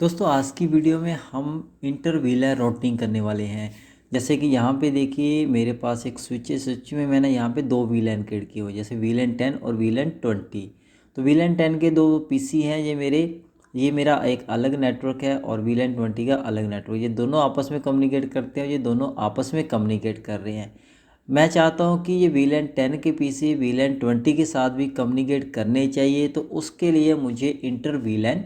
दोस्तों आज की वीडियो में हम इंटर व्हीलर राउटिंग करने वाले हैं। जैसे कि यहाँ पे देखिए मेरे पास एक स्विच है। स्विच में मैंने यहाँ पे दो वीलन क्रिएट किए हुए, जैसे वीलन 10 और वीलन 20। तो वीलन 10 के दो पीसी हैं, ये मेरा एक अलग नेटवर्क है और वीलन 20 का अलग नेटवर्क। ये दोनों आपस में कम्युनिकेट करते हैं, ये दोनों आपस में कम्युनिकेट कर रहे हैं। मैं चाहता हूँ कि ये वीलन 10 के पीसी वीलन 20 के साथ भी कम्युनिकेट करने चाहिए, तो उसके लिए मुझे इंटर वीलन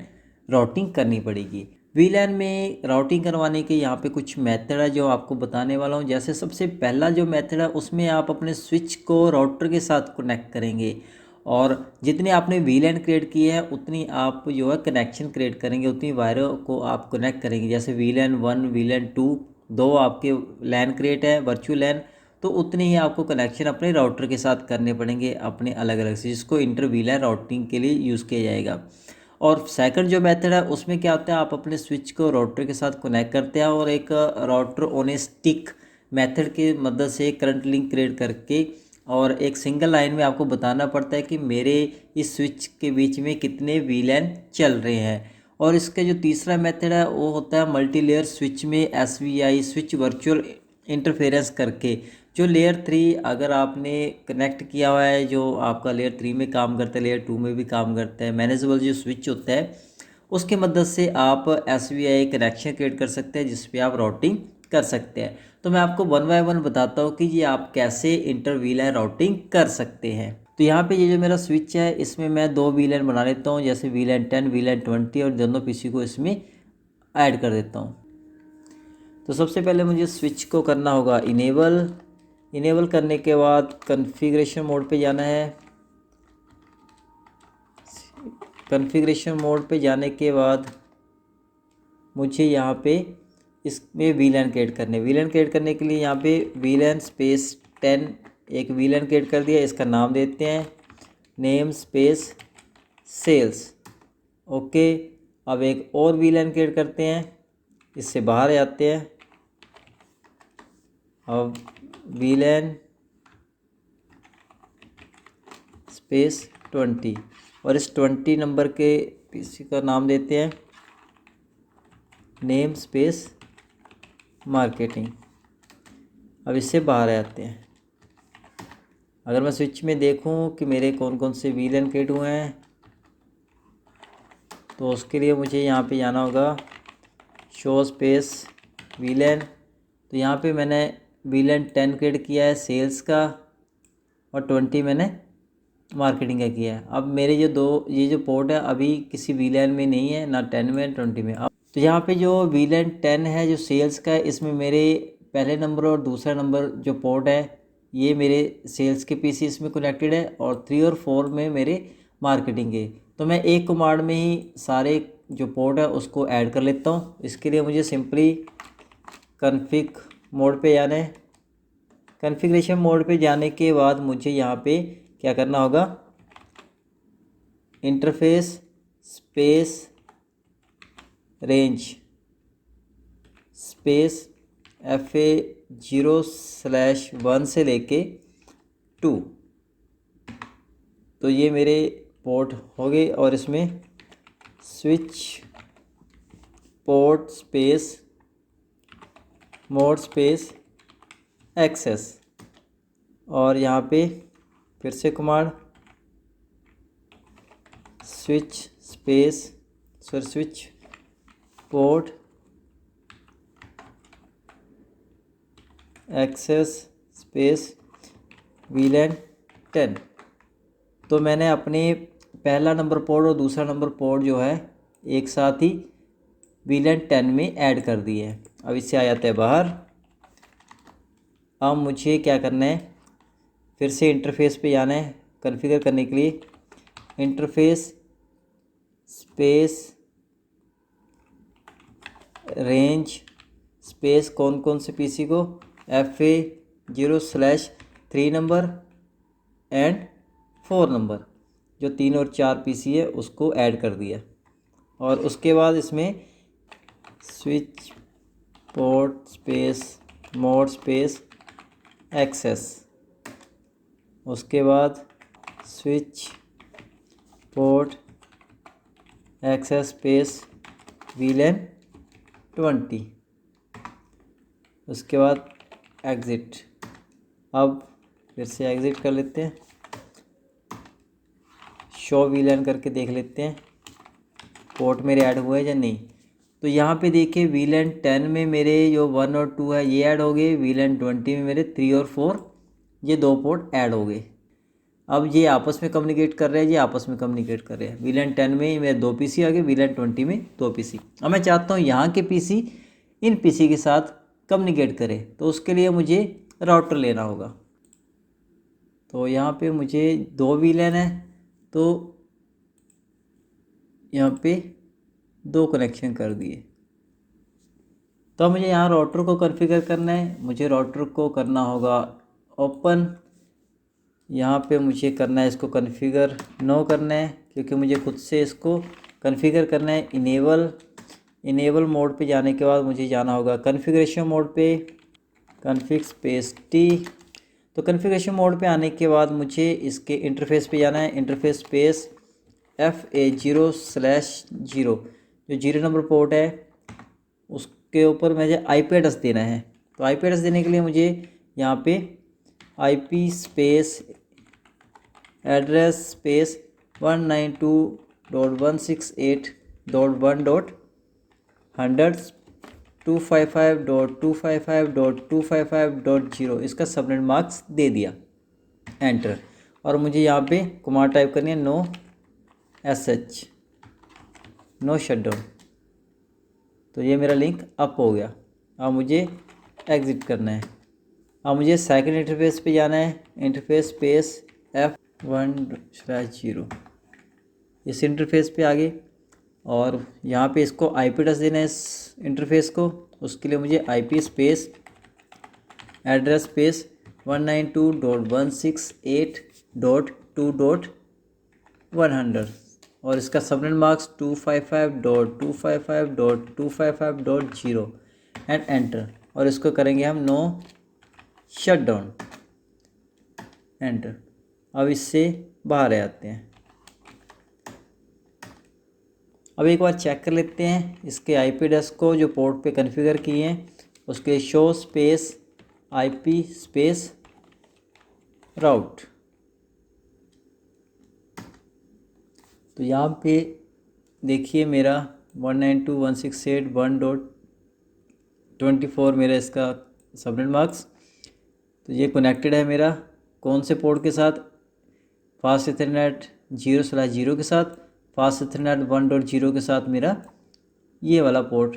राउटिंग करनी पड़ेगी। वीलैन में राउटिंग करवाने के यहाँ पे कुछ मेथड है जो आपको बताने वाला हूँ। जैसे सबसे पहला जो मेथड है उसमें आप अपने स्विच को राउटर के साथ कनेक्ट करेंगे और जितने आपने वीलैन क्रिएट किए हैं उतनी आप जो है कनेक्शन क्रिएट करेंगे, उतनी वायरों को आप कनेक्ट करेंगे। जैसे वीलैन 1 वीलैन 2 दो आपके लैन क्रिएट है वर्चुअल लैन, तो उतने ही आपको कनेक्शन अपने राउटर के साथ करने पड़ेंगे अपने अलग अलग से, जिसको इंटर वीलैन राउटिंग के लिए यूज़ किया जाएगा। और सेकंड जो मेथड है उसमें क्या होता है, आप अपने स्विच को राउटर के साथ कनेक्ट करते हैं और एक router on A stick method की मदद से करंट लिंक क्रिएट करके और एक सिंगल लाइन में आपको बताना पड़ता है कि मेरे इस स्विच के बीच में कितने वीलैन चल रहे हैं। और इसका जो तीसरा मेथड है वो होता है मल्टी लेयर स्विच में SVI स्विच वर्चुअल इंटरफेरेंस करके। जो लेयर 3 अगर आपने कनेक्ट किया हुआ है, जो आपका लेयर 3 में काम करता है, लेयर 2 में भी काम करता है, मैनेजेबल जो स्विच होता है उसके मदद से आप SVI कनेक्शन क्रिएट कर सकते हैं जिस पे आप राउटिंग कर सकते हैं। तो मैं आपको वन बाय वन बताता हूँ कि ये आप कैसे इंटर वीलैन राउटिंग कर सकते हैं। तो यहाँ पे ये जो मेरा स्विच है इसमें मैं दो वीलैन बना लेता हूँ, जैसे वीलैन 10 वीलैन 20, और दोनों पीसी को इसमें ऐड कर देता हूँ। तो सबसे पहले मुझे स्विच को करना होगा इनेबल। इनेबल करने के बाद कॉन्फ़िगरेशन मोड पे जाना है। कॉन्फ़िगरेशन मोड पे जाने के बाद मुझे यहाँ पे इसमें वीलैन क्रिएट करने। वीलैन क्रिएट करने के लिए यहाँ पे वीलैन स्पेस 10 एक वीलैन क्रिएट कर दिया। इसका नाम देते हैं नेम स्पेस सेल्स। ओके, अब एक और वीलैन क्रिएट करते हैं, इससे बाहर जाते हैं। अब वीलैन स्पेस 20 और इस 20 नंबर के पीसी का नाम देते हैं नेम स्पेस मार्केटिंग। अब इससे बाहर आते हैं। अगर मैं स्विच में देखूं कि मेरे कौन कौन से वीलैन क्रिएट हुए हैं, तो उसके लिए मुझे यहाँ पे जाना होगा शो स्पेस वीलैन। तो यहाँ पे मैंने वीलैन 10 क्रिएट किया है सेल्स का और 20 मैंने मार्केटिंग का किया है। अब मेरे ये जो पोर्ट है अभी किसी वीलैन में नहीं है, ना 10 में 20 में। अब तो यहाँ पे जो वीलैन 10 है जो सेल्स का है, इसमें मेरे पहले नंबर और दूसरा नंबर जो पोर्ट है ये मेरे सेल्स के पीसी इसमें कनेक्टेड है, और 3 और 4 में मेरे मार्केटिंग के। तो मैं एक कमांड में ही सारे जो पोर्ट है उसको ऐड कर लेता हूँ। इसके लिए मुझे सिंपली कॉन्फ़िग मोड पे जाना है। कॉन्फ़िगरेशन मोड पे जाने के बाद मुझे यहाँ पे क्या करना होगा, interface space range space FA0/1 से लेके 2। तो ये मेरे पोर्ट हो गए और इसमें switch port space mode space access, और यहाँ पे फिर से command switch port access space VLAN 10। तो मैंने अपने पहला नंबर पोर्ट और दूसरा नंबर पोर्ट जो है एक साथ ही वीलैन 10 में ऐड कर दिए है। अब इससे आ जाता है बाहर। अब मुझे क्या करना है, फिर से इंटरफेस पे जाना है कॉन्फ़िगर करने के लिए। इंटरफेस स्पेस रेंज स्पेस कौन कौन से पीसी को, FA0/3 नंबर एंड 4 नंबर, जो 3 और 4 पीसी है उसको ऐड कर दिया। और उसके बाद इसमें switch port space mode space access, उसके बाद switch port access space VLAN 20, उसके बाद एग्ज़िट। अब फिर से एग्ज़िट कर लेते हैं, शो VLAN करके देख लेते हैं पोर्ट मेरे ऐड हुए या नहीं। तो यहाँ पे देखिए VLAN 10 में मेरे जो 1 और 2 है ये ऐड हो गए, VLAN 20 में मेरे 3 और 4 ये 2 पोर्ट ऐड हो गए। अब ये आपस में कम्युनिकेट कर रहे हैं, ये आपस में कम्युनिकेट कर रहे हैं। VLAN 10 में मेरे 2 PC आ गए, VLAN 20 में 2 PC। अब मैं चाहता हूँ यहाँ के PC इन PC के साथ कम्युनिकेट करें, तो उसके लिए मुझे राउटर लेना होगा। तो यहाँ पे मुझे 2 VLAN है, तो यहाँ पे 2 कनेक्शन कर दिए। तो अब मुझे यहाँ राउटर को कॉन्फ़िगर करना है। मुझे राउटर को करना होगा ओपन, यहाँ पे मुझे करना है इसको कॉन्फ़िगर नो करना है, क्योंकि मुझे खुद से इसको कॉन्फ़िगर करना है। इनेबल मोड पे जाने के बाद मुझे जाना होगा कॉन्फ़िगरेशन मोड पे, कॉन्फ़िग स्पेस टी। तो कॉन्फ़िगरेशन मोड पे आने के बाद मुझे इसके इंटरफेस पे जाना है, इंटरफेस स्पेस FA0/0, जो 0 नंबर पोर्ट है उसके ऊपर मुझे IP एड्रेस देना है। तो IP एड्रेस देने के लिए मुझे यहाँ पे IP स्पेस एड्रेस स्पेस 192.168.255.255.255.0 इसका सबनेट मार्क्स दे दिया, एंटर। और मुझे यहाँ पे कमांड टाइप करनी है नो SH, नो शटडाउन। तो ये मेरा लिंक अप हो गया। अब मुझे एग्ज़िट करना है। अब मुझे सेकंड इंटरफेस पे जाना है, इंटरफेस स्पेस F1/0, इस इंटरफेस पे आगे। और यहाँ पे इसको IP एड्रेस देना है इस इंटरफेस को। उसके लिए मुझे IP स्पेस एड्रेस स्पेस 192.168.2.100 और इसका सबनेट मार्क्स 255.255.255.0 एंड एंटर। और इसको करेंगे हम नो शटडाउन, एंटर। अब इससे बाहर आते हैं। अब एक बार चेक कर लेते हैं इसके IP एड्रेस को जो पोर्ट पे कॉन्फ़िगर किए हैं, उसके शो स्पेस IP स्पेस राउट। तो यहाँ पे देखिए मेरा 192.168.1.24 मेरा इसका सबनेट मार्क्स। तो ये कनेक्टेड है मेरा कौन से पोर्ट के साथ, फास्ट इथरनेट 0/0 के साथ, फास्ट इथरनेट 1.0 के साथ मेरा ये वाला पोर्ट।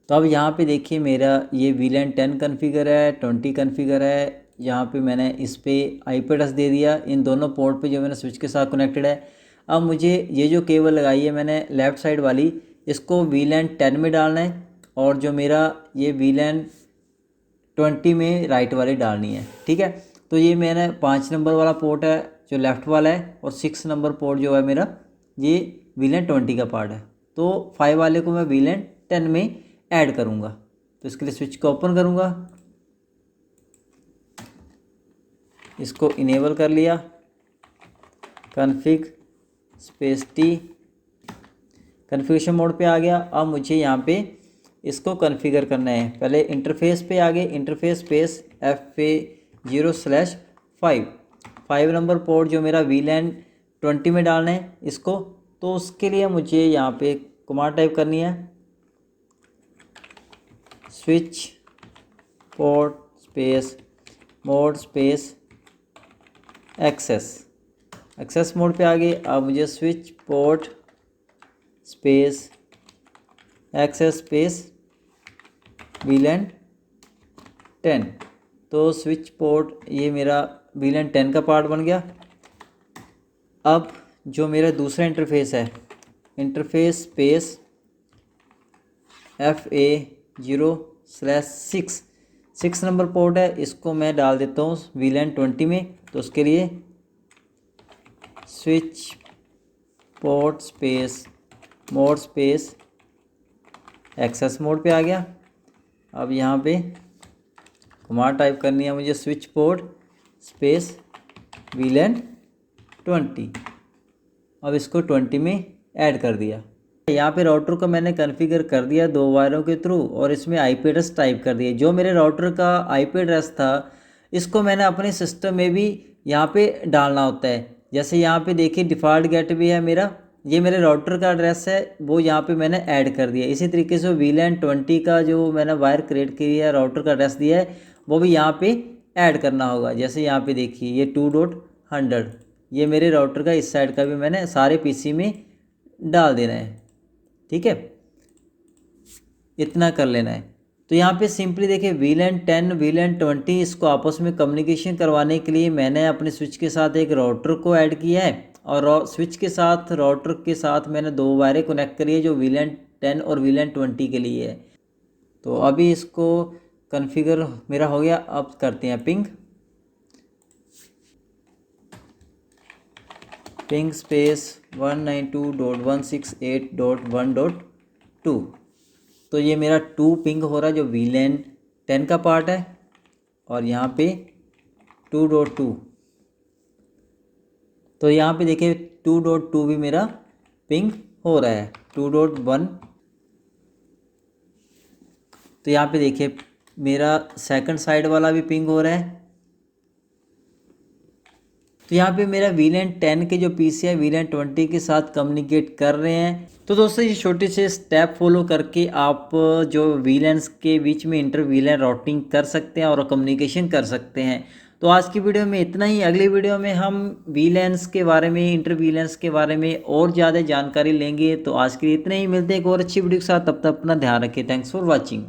तो अब यहाँ पे देखिए मेरा ये VLAN 10 कॉन्फ़िगर है, 20 कॉन्फ़िगर है। यहाँ पे मैंने इस पे IP एड्रेस दे दिया इन दोनों पोर्ट पे जो मैंने स्विच के साथ कनेक्टेड है। अब मुझे ये जो केबल लगाई है मैंने लेफ़्ट साइड वाली, इसको VLAN 10 में डालना है, और जो मेरा ये VLAN 20 में राइट वाली डालनी है, ठीक है। तो ये मैंने 5 नंबर वाला पोर्ट है जो लेफ़्ट वाला है, और 6 नंबर पोर्ट जो है मेरा ये VLAN 20 का पार्ट है। तो 5 वाले को मैं VLAN 10 में ऐड करूँगा। तो इसके लिए स्विच को ओपन करूँगा, इसको इनेबल कर लिया, config space T, configuration mode पे आ गया। अब मुझे यहाँ पे इसको कॉन्फ़िगर करना है। पहले इंटरफेस पे आ गए, interface space FA0/5 number port जो मेरा VLAN 20 में डालना है इसको। तो उसके लिए मुझे यहाँ पे कमांड टाइप करनी है, switch port space mode space access mode पे आ गए। अब मुझे switch port space access space VLAN 10। तो स्विच पोर्ट ये मेरा VLAN 10 का पार्ट बन गया। अब जो मेरा दूसरा इंटरफेस है, interface space FA0/6 number port है, इसको मैं डाल देता हूँ VLAN 20 में। तो उसके लिए switch port space mode space access mode पे आ गया। अब यहाँ पे कमांड टाइप करनी है मुझे, स्विच पोर्ट स्पेस VLAN 20। अब इसको 20 में ऐड कर दिया। यहाँ पे राउटर को मैंने कॉन्फ़िगर कर दिया 2 वायरों के थ्रू और इसमें आईपी एड्रेस टाइप कर दिया। जो मेरे राउटर का आईपी एड्रेस था इसको मैंने अपने सिस्टम में भी यहाँ पे डालना होता है। जैसे यहाँ पे देखिए डिफ़ॉल्ट गेटवे है मेरा, ये मेरे राउटर का एड्रेस है, वो यहाँ पे मैंने ऐड कर दिया। इसी तरीके से VLAN 20 का जो मैंने वायर क्रिएट किया है, राउटर का एड्रेस दिया है, वो भी यहाँ पे ऐड करना होगा। जैसे यहाँ पे देखिए ये 2.100 ये मेरे राउटर का इस साइड का भी मैंने सारे पीसी में डाल देना है। ठीक है, इतना कर लेना है। तो यहाँ पे सिंपली देखिए VLAN 10 VLAN 20 इसको आपस में कम्युनिकेशन करवाने के लिए मैंने अपने स्विच के साथ एक राउटर को ऐड किया है और स्विच के साथ राउटर के साथ मैंने 2 वायरें कनेक्ट करी है जो VLAN 10 और VLAN 20 के लिए है। तो अभी इसको कॉन्फ़िगर मेरा हो गया। अब करते हैं पिंग स्पेस 192.168.1.2। तो ये मेरा 2 पिंग हो रहा है जो VLAN 10 का पार्ट है और यहाँ पे 2.2। तो यहाँ पे देखिए 2.2 भी मेरा पिंग हो रहा है 2.1। तो यहाँ पे देखिए मेरा सेकंड साइड वाला भी पिंग हो रहा है। तो यहाँ पे मेरा VLAN 10 के जो पीसी है VLAN 20 के साथ कम्युनिकेट कर रहे हैं। तो दोस्तों ये छोटे से स्टेप फॉलो करके आप जो VLANs के बीच में इंटर VLAN राउटिंग कर सकते हैं और कम्युनिकेशन कर सकते हैं। तो आज की वीडियो में इतना ही। अगली वीडियो में हम VLANs के बारे में, इंटर VLANs के बारे में और ज़्यादा जानकारी लेंगे। तो आज के लिए इतना ही, मिलते हैं एक और अच्छी वीडियो के साथ। तब तक अपना ध्यान रखिए। Thanks for watching.